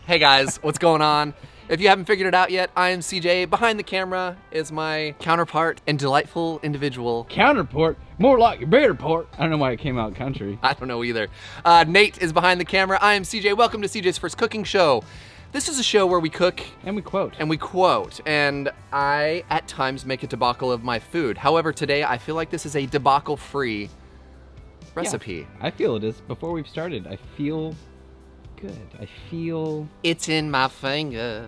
Hey guys, what's going on? If you haven't figured it out yet, I am CJ. Behind the camera is my counterpart and delightful individual. Counterpart? More like your better part. I don't know why it came out country. I don't know either. Nate is behind the camera. I am CJ. Welcome to CJ's First Cooking Show. This is a show where we cook And we quote. and I, at times, make a debacle of my food. However, today I feel like this is a debacle-free recipe. Yeah, I feel it is. Before we've started, I feel good. I feel... It's in my fingers.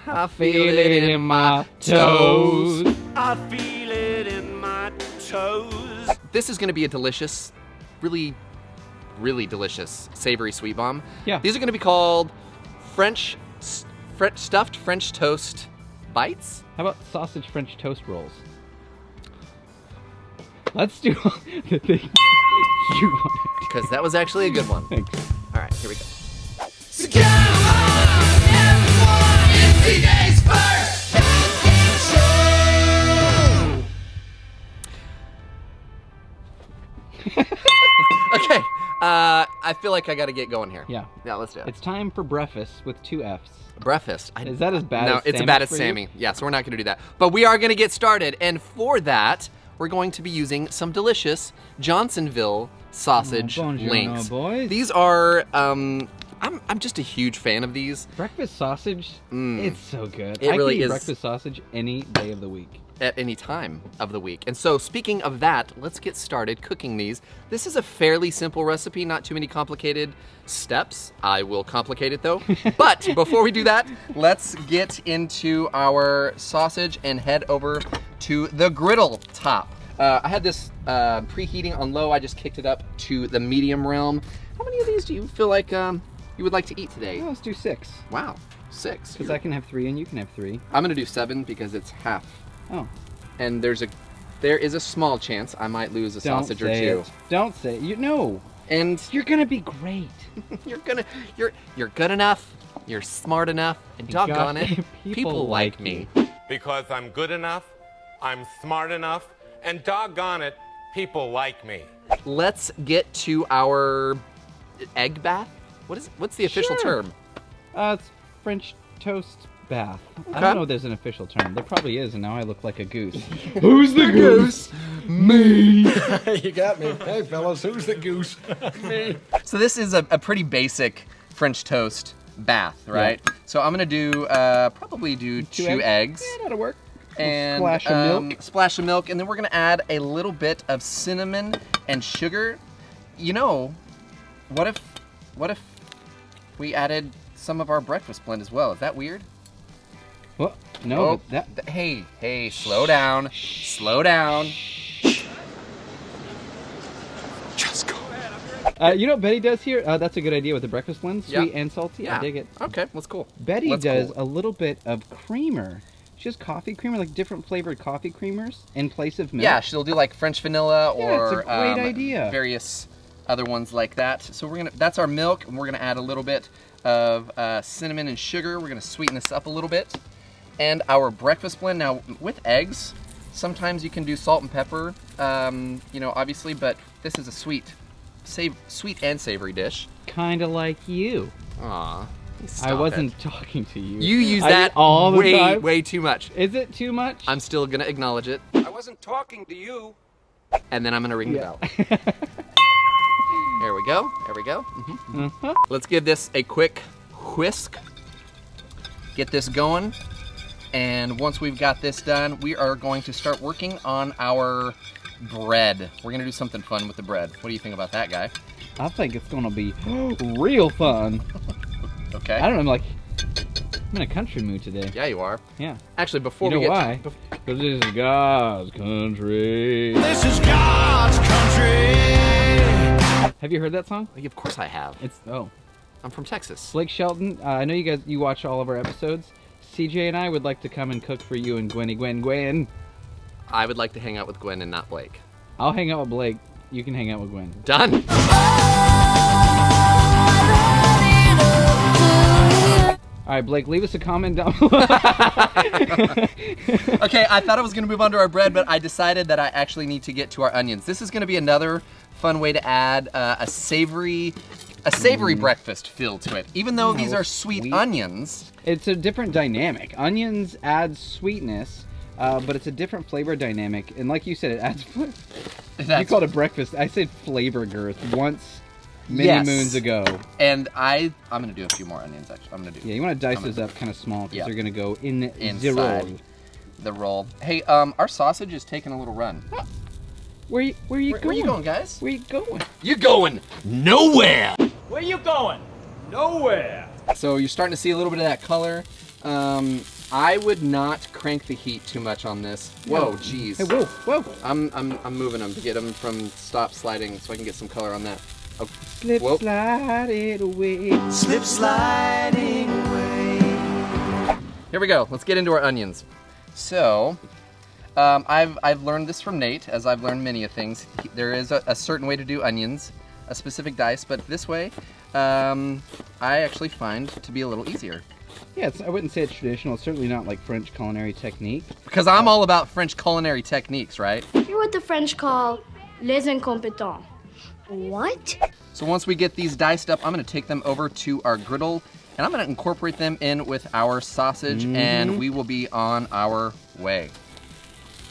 I feel it in my toes. I feel it in my toes. This is going to be a delicious, really, really delicious savory sweet bomb. Yeah. These are going to be called stuffed French toast bites. How about sausage French toast rolls? Let's do the thing you wanted. Because that was actually a good one. Thanks. All right, here we go. So come on, everyone, it's CJ's First Cooking Show. Okay, I feel like I got to get going here. Yeah. Yeah, let's do it. It's time for breakfast with 2 F's. Breakfast. Is that as bad No, as it's Sammy bad as for you? Sammy. Yeah, so we're not going to do that. But we are going to get started, and for that, we're going to be using some delicious Johnsonville sausage Buongiorno, links. boys. These are, I'm just a huge fan of these. Breakfast sausage, it's so good. It I really can eat is. breakfast sausage any day of the week. At any time of the week. And so speaking of that, let's get started cooking these. This is a fairly simple recipe, not too many complicated steps. I will complicate it though. But before we do that, let's get into our sausage and head over to the griddle top. I had this preheating on low. I just kicked it up to the medium realm. How many of these do you feel like you would like to eat today? Well, let's do 6. Wow, 6. Because I can have 3 and you can have 3. I'm gonna do 7 because it's half. Oh. And there is a small chance I might lose a sausage or two. Don't say it. You know. And You're gonna be great. you're good enough, you're smart enough, and doggone God, it, people like me. Because I'm good enough, I'm smart enough, and doggone it, people like me. Let's get to our egg bath. What's the official Sure. term? It's French toast bath. I Okay. don't know if there's an official term. There probably is, and now I look like a goose. Who's the goose? Me. You got me. Hey, fellas, who's the goose? Me. So this is a pretty basic French toast bath, right? So I'm gonna do probably do 2 eggs. Yeah, that'll work. And Splash of milk. Splash of milk, and then we're gonna add a little bit of cinnamon and sugar. You know, what if we added some of our breakfast blend as well? Is that weird? Well, no, but that... Hey, slow down. Slow down. Just go. You know what Betty does here? That's a good idea with the breakfast blend. Sweet Yeah. and salty. I dig it. Okay, that's cool. Betty Let's does cool. a little bit of creamer. She has coffee creamer, like different flavored coffee creamers in place of milk. Yeah, she'll do like French vanilla Yeah, or it's a great idea. various other ones like that. So that's our milk, and we're gonna add a little bit of cinnamon and sugar. We're gonna sweeten this up a little bit. And our breakfast blend, now with eggs, sometimes you can do salt and pepper, you know, obviously, but this is a sweet and savory dish. Kind of like you. Aw, I stop wasn't it. talking to you. You use I do that all the time. way too much. Is it too much? I'm still gonna acknowledge it, I wasn't talking to you. and then I'm gonna ring the bell. There we go. There we go. Uh-huh. Let's give this a quick whisk. Get this going. And once we've got this done, we are going to start working on our bread. We're gonna do something fun with the bread. What do you think about that, guy? I think it's gonna be real fun. Okay. I don't know, I'm in a country mood today. Yeah, you are. Yeah. Actually, before You we know get why? Because this is God's country. This is God's country. Have you heard that song? of course I have. I'm from Texas. Blake Shelton. I know you watch all of our episodes. CJ and I would like to come and cook for you and Gwen. I would like to hang out with Gwen and not Blake. I'll hang out with Blake. You can hang out with Gwen. Done. All right, Blake, leave us a comment down below. Okay, I thought I was gonna move on to our bread, but I decided that I actually need to get to our onions. This is gonna be another fun way to add a savory a savory breakfast feel to it. Even though these are sweet onions. It's a different dynamic. Onions add sweetness, but it's a different flavor dynamic. And like you said, it adds flavor. You called it breakfast. I said flavor girth once many moons ago. And I'm going to do a few more onions, actually. I'm going to do. Yeah, you want to dice those up kind of small because they're going to go inside the roll. Hey, our sausage is taking a little run. Where you going? Where you going, guys? Where you going? You're going nowhere. Where you going? Nowhere. So you're starting to see a little bit of that color. I would not crank the heat too much on this. Whoa, jeez. Hey, whoa. I'm moving them to get them from stop sliding so I can get some color on that. Oh, Slip sliding away. Slip sliding away. Here we go. Let's get into our onions. So, I've learned this from Nate, as I've learned many of things. There is a certain way to do onions, a specific dice, but this way, I actually find to be a little easier. Yeah, I wouldn't say it's traditional. It's certainly not like French culinary technique. Because I'm all about French culinary techniques, right? You're what the French call les incompetents. What? So once we get these diced up, I'm going to take them over to our griddle, and I'm going to incorporate them in with our sausage, and we will be on our way.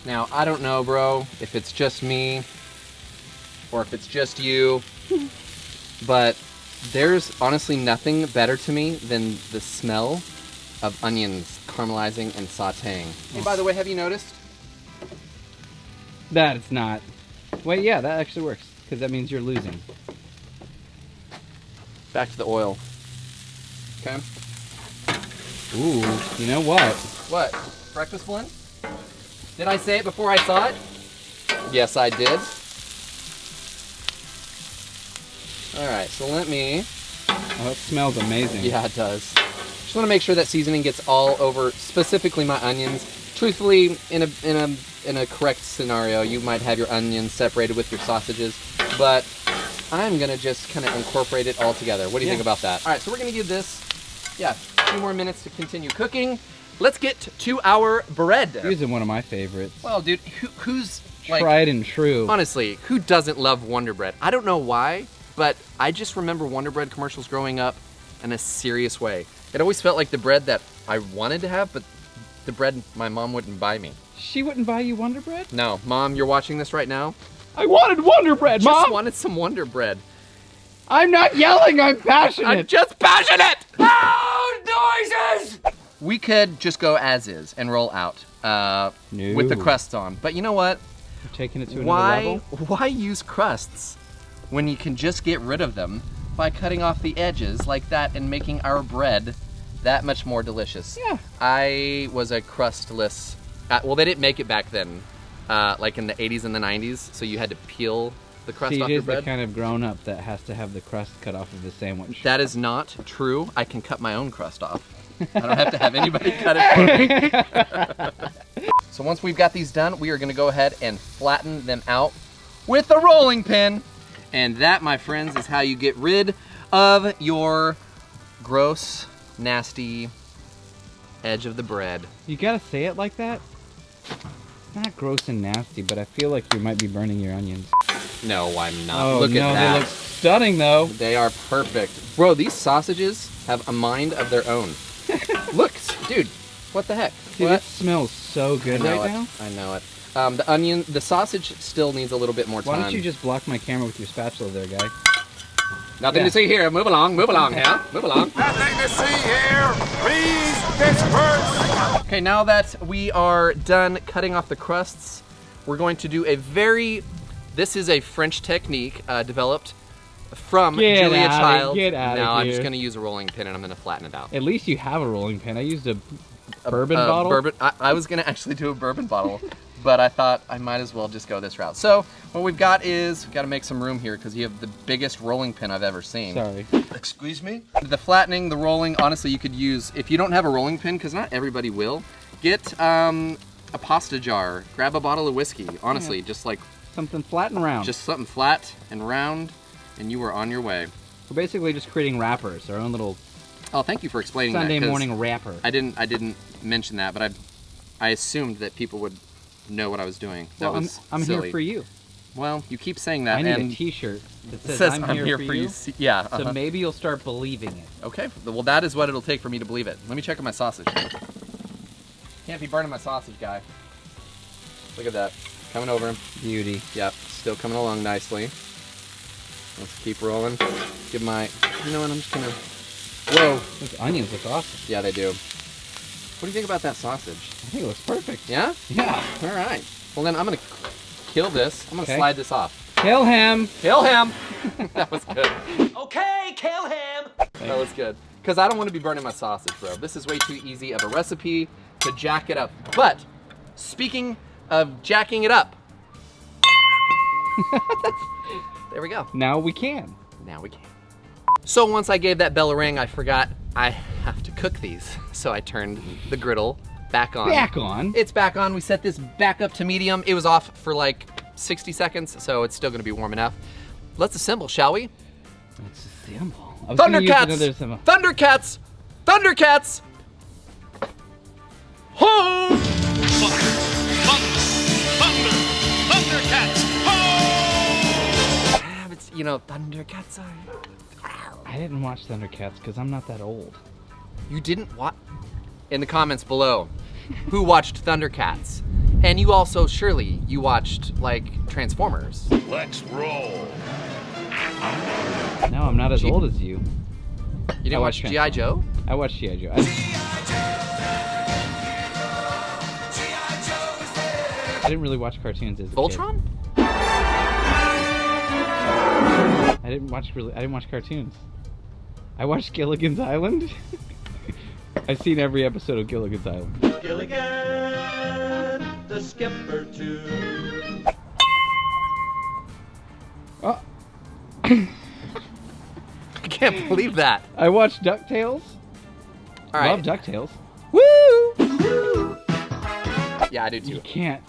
Now, I don't know, bro, if it's just me or if it's just you, but there's honestly nothing better to me than the smell of onions caramelizing and sauteing. Hey, by the way, have you noticed? That it's not. Wait, yeah, that actually works, because that means you're losing. Back to the oil. Okay. Ooh, you know what? What? Breakfast blend? Did I say it before I saw it? Yes, I did. All right, so let me... Oh, it smells amazing. Yeah, it does. Just want to make sure that seasoning gets all over, specifically my onions. Truthfully, in a correct scenario, you might have your onions separated with your sausages, but I'm gonna just kind of incorporate it all together. What do you think about that? All right, so we're gonna give this, a few more minutes to continue cooking. Let's get to our bread. Using one of my favorites. Well, dude, who's like, tried and true. Honestly, who doesn't love Wonder Bread? I don't know why, but I just remember Wonder Bread commercials growing up in a serious way. It always felt like the bread that I wanted to have, but the bread my mom wouldn't buy me. She wouldn't buy you Wonder Bread? No, Mom, you're watching this right now. I wanted Wonder Bread, Mom! Just wanted some Wonder Bread. I'm not yelling, I'm passionate! I'm just passionate! Loud noises! We could just go as is and roll out with the crusts on. But you know what? You're taking it to another level? Why use crusts when you can just get rid of them by cutting off the edges like that and making our bread that much more delicious? Yeah. I was a crustless... well, they didn't make it back then, like in the 80s and the 90s, so you had to peel the crust off your CJ's bread. the kind of grown-up that has to have the crust cut off of the sandwich. That is not true. I can cut my own crust off. I don't have to have anybody cut it for me. So once we've got these done, we are going to go ahead and flatten them out with a rolling pin. And that, my friends, is how you get rid of your gross, nasty edge of the bread. You gotta say it like that? It's not gross and nasty, but I feel like you might be burning your onions. No, I'm not. Oh, Look no, at that. they look stunning, though. They are perfect. Bro, these sausages have a mind of their own. Look, dude, what the heck? Dude, What? it smells so good right now. I know it. The sausage still needs a little bit more time. Why don't you just block my camera with your spatula there, guy? Nothing to see here. Move along here. Move along. Nothing to see here. Please disperse. Okay, now that we are done cutting off the crusts, we're going to do this is a French technique developed from Julia Child. Get out of Now I'm here. just going to use a rolling pin and I'm going to flatten it out. At least you have a rolling pin. I used a bourbon bottle. Bourbon. I was going to actually do a bourbon bottle, but I thought I might as well just go this route. So what we've got is, we've got to make some room here because you have the biggest rolling pin I've ever seen. Sorry. Excuse me? The flattening, the rolling, honestly, you could use, if you don't have a rolling pin, because not everybody will, get a pasta jar, grab a bottle of whiskey, honestly, just like... Something flat and round. Just something flat and round, and you are on your way. We're basically just creating wrappers, our own little Oh, thank you for explaining Sunday that. 'cause morning wrapper. I didn't mention that, but I assumed that people would know what I was doing. That Well, was I'm silly. here for you. Well, you keep saying that. I need and a T-shirt that it says, I'm here for you. Yeah. So maybe you'll start believing it. Okay. Well, that is what it'll take for me to believe it. Let me check on my sausage. Can't be burning my sausage, guy. Look at that. Coming over. Beauty. Yep. Still coming along nicely. Let's keep rolling. Give my. You know what? I'm just gonna. Whoa. Those onions look awesome. Yeah, they do. What do you think about that sausage? I think it looks perfect. Yeah? Yeah. All right. Well, then I'm going to kill this. I'm going to Okay. slide this off. Kill him. Kill him! That was good. Okay, kill him. That was good. Because I don't want to be burning my sausage, bro. This is way too easy of a recipe to jack it up. But, speaking of jacking it up. There we go. Now we can. Now we can. So once I gave that bell a ring, I forgot I have to cook these. So I turned the griddle back on. Back on? It's back on. We set this back up to medium. It was off for like 60 seconds, so it's still gonna be warm enough. Let's assemble, shall we? It's a symbol. I was gonna use another symbol. Thundercats! Thundercats! Home! Thundercats! Ah, it's, you know, Thundercats are... I didn't watch Thundercats because I'm not that old. You didn't watch? In the comments below, who watched Thundercats? And you also, surely, you watched, like, Transformers. Let's roll. No, I'm not as old as you. You didn't watch G.I. Joe? I watched G.I. Joe. I didn't really watch cartoons as a kid. Voltron? I didn't watch cartoons. I watched Gilligan's Island. I've seen every episode of Gilligan's Island. Gilligan, the skipper too. Oh, I can't believe that. I watched DuckTales. All right. Love DuckTales. Woo! Yeah, I do You too. can't.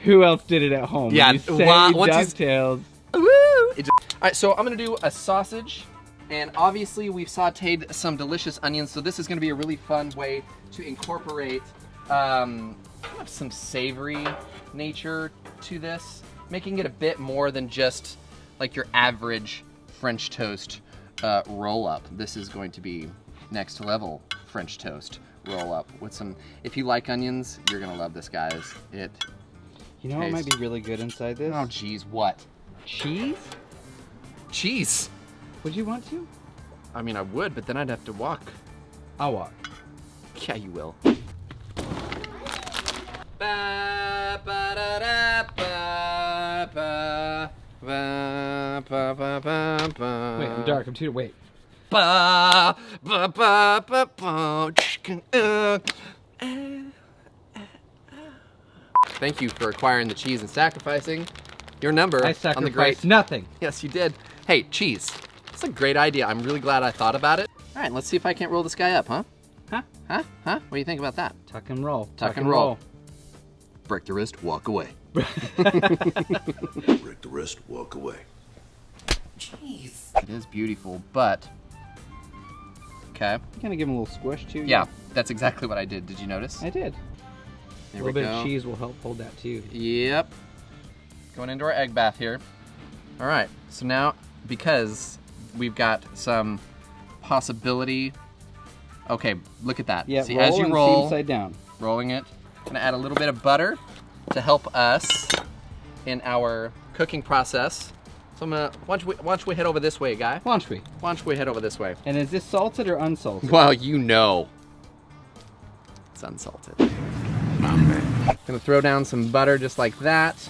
Who else did it at home? Yeah, You say once he's- DuckTales. Woo! All right, so I'm gonna do a sausage, and obviously we've sautéed some delicious onions, so this is gonna be a really fun way to incorporate kind of some savory nature to this, making it a bit more than just like your average French toast roll up. This is going to be next level French toast roll up with some. If you like onions, you're gonna love this, guys. It. You know what might be really good inside this? Oh, geez, what? Cheese? Cheese. Would you want to? I mean, I would, but then I'd have to walk. I'll walk. Yeah, you will. Wait, I'm dark. I'm too. Wait. Thank you for acquiring the cheese and sacrificing your number I on the sacrificed great. nothing. Yes, you did. Hey, cheese. That's a great idea. I'm really glad I thought about it. All right, let's see if I can't roll this guy up, huh? Huh? Huh? Huh? What do you think about that? Tuck and roll. Tuck and roll. Break the wrist, walk away. Break the wrist, walk away. Jeez. It is beautiful, but... Okay. Gonna give him a little squish too. Yeah, that's exactly what I did. Did you notice? I did. There A we little bit go. of cheese will help hold that too. Yep. Going into our egg bath here. All right, so now, because we've got some possibility. Okay, look at that. Yeah, See, roll as you and roll, seam side down. rolling it, gonna add a little bit of butter to help us in our cooking process. So I'm gonna, why don't we head over this way, guy? Launch we. Why don't we head over this way? And is this salted or unsalted? Well, you know. It's unsalted. Gonna throw down some butter just like that.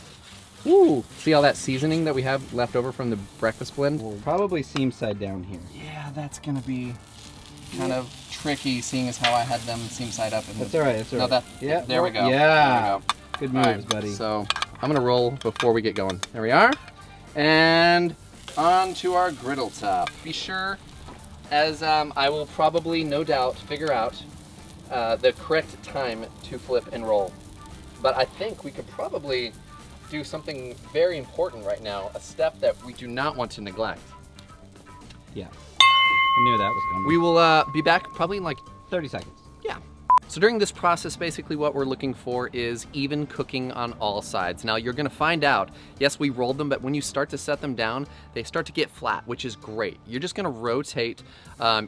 Ooh, see all that seasoning that we have left over from the breakfast blend? We'll probably seam side down here. Yeah, that's gonna be kind of tricky, seeing as how I had them seam side up. That's all right. That's all No, right. that, there we go. Yeah. There we go. Good All moves, right, buddy. So I'm gonna roll before we get going. There we are. And on to our griddle top. Be sure, as I will probably, no doubt, figure out the correct time to flip and roll. But I think we could probably do something very important right now, a step that we do not want to neglect. Yeah. I knew that was coming. We will be back probably in like 30 seconds. Yeah. So during this process, basically what we're looking for is even cooking on all sides. Now you're gonna find out, yes, we rolled them, but when you start to set them down, they start to get flat, which is great. You're just gonna rotate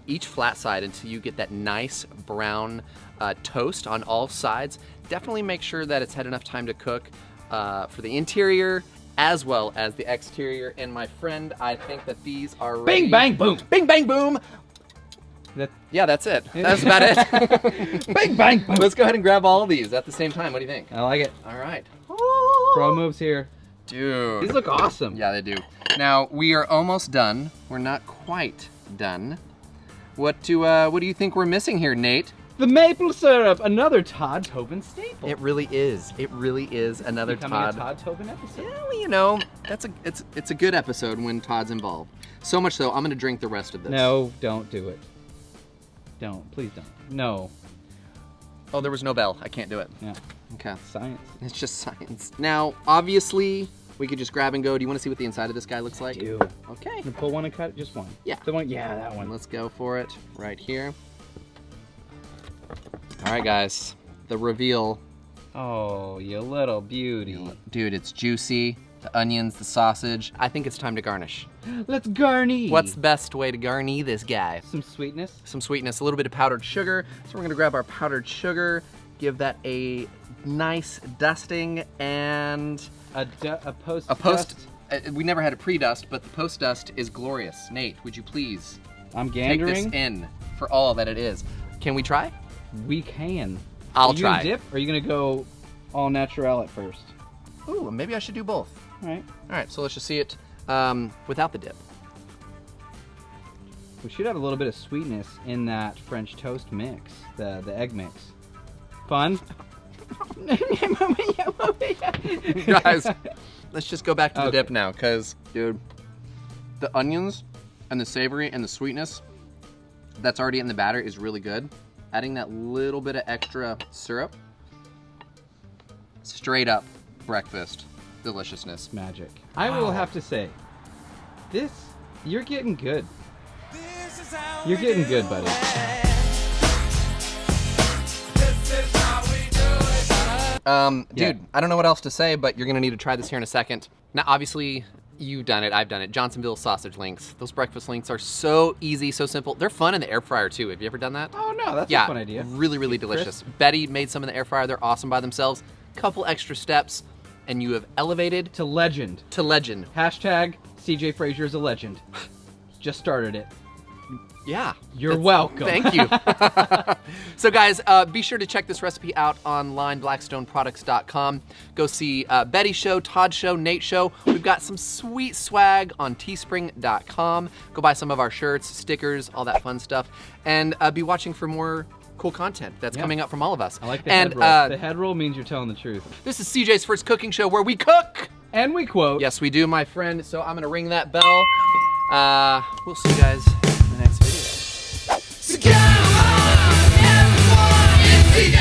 each flat side until you get that nice brown toast on all sides. Definitely make sure that it's had enough time to cook for the interior as well as the exterior. And my friend, I think that these are ready. Bing, bang, boom. Bing, bang, boom. Yeah, that's it. That's about it. Bang, bang, boom. Let's go ahead and grab all of these at the same time. What do you think? I like it. All right. Pro moves here. Dude. These look awesome. Yeah, they do. Now, we are almost done. We're not quite done. What do you think we're missing here, Nate? The maple syrup, another Todd Tobin staple. It really is. It really is another Becoming Todd. a Todd Tobin episode. Yeah, well, you know, it's a good episode when Todd's involved. So much so, I'm gonna drink the rest of this. No, don't do it. Don't, please don't. No. Oh, there was no bell. I can't do it. Yeah. Okay. Science. It's just science. Now, obviously, we could just grab and go. Do you want to see what the inside of this guy looks like? I do. Okay. I'm gonna pull one and cut it, just one. Yeah. The one, yeah, that one. Let's go for it right here. All right, guys. The reveal. Oh, you little beauty. Dude, it's juicy. The onions, the sausage. I think it's time to garnish. Let's garnish. What's the best way to garnish this guy? Some sweetness? Some sweetness, a little bit of powdered sugar. So we're gonna grab our powdered sugar, give that a nice dusting, and A post. we never had a pre-dust, but the post-dust is glorious. Nate, would you please I'm take gandering. this in for all that it is? Can we try? We can. I'll Are you try. gonna dip, or are you gonna go all natural at first? Ooh, maybe I should do both. All right. All right, so let's just see it without the dip. We should have a little bit of sweetness in that French toast mix, the egg mix. Fun. Guys, let's just go back to the Okay. dip now, because, dude, the onions and the savory and the sweetness that's already in the batter is really good. Adding that little bit of extra syrup, straight up breakfast deliciousness. Magic. I will have to say, you're getting good. You're getting good, buddy. Dude, I don't know what else to say, but you're gonna need to try this here in a second. Now, obviously, you've done it, I've done it. Johnsonville sausage links. Those breakfast links are so easy, so simple. They're fun in the air fryer too. Have you ever done that? Oh no, that's Yeah, a fun idea. really, really delicious. Betty made some in the air fryer. They're awesome by themselves. Couple extra steps, and you have elevated To legend. to legend. Hashtag CJ Frazier is a legend. Just started it. Yeah. You're welcome. Thank you. So guys, be sure to check this recipe out online, blackstoneproducts.com. Go see Betty's show, Todd's show, Nate's show. We've got some sweet swag on teespring.com. Go buy some of our shirts, stickers, all that fun stuff. And be watching for more cool content that's coming up from all of us. I like the and, head roll. The head roll means you're telling the truth. This is CJ's First Cooking Show, where we cook. And we quote. Yes, we do, my friend. So I'm going to ring that bell. We'll see you guys in the next video. So come on, everyone, it's the